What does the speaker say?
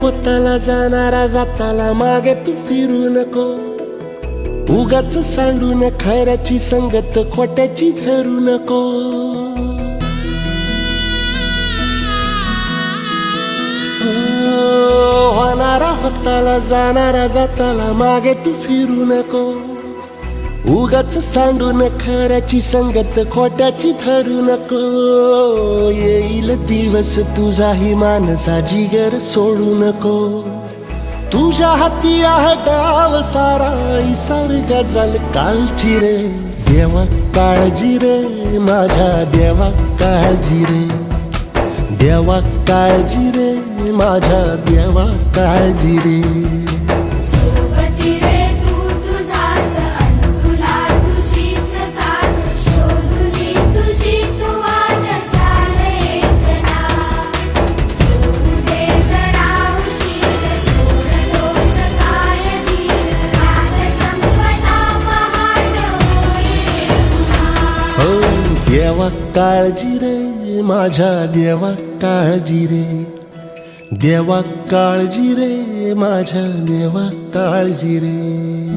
पोताला जाणारा जाताला मागे तू फिरू नको, उगाच सांडून खैराची संगत खोट्याची धरू नको. होणारा होताला जाणारा जाताला मागे तू फिरू नको, उगाच सांडून खऱ्याची संगत खोट्याची धरू नको. येईल दिवस तुझाही मानसा जिगर सोडू नको, तुझ्या हाती आहे गाव सारा इसार गजल कालची रे. देवा काळजी रे माझ्या देवा काळजी रे, देवा काळजी रे माझ्या देवा काळजी रे. देवा काळजी रे माझ्या देवा काळजी रे, देवा काळजी रे माझ्या देवा काळजी रे.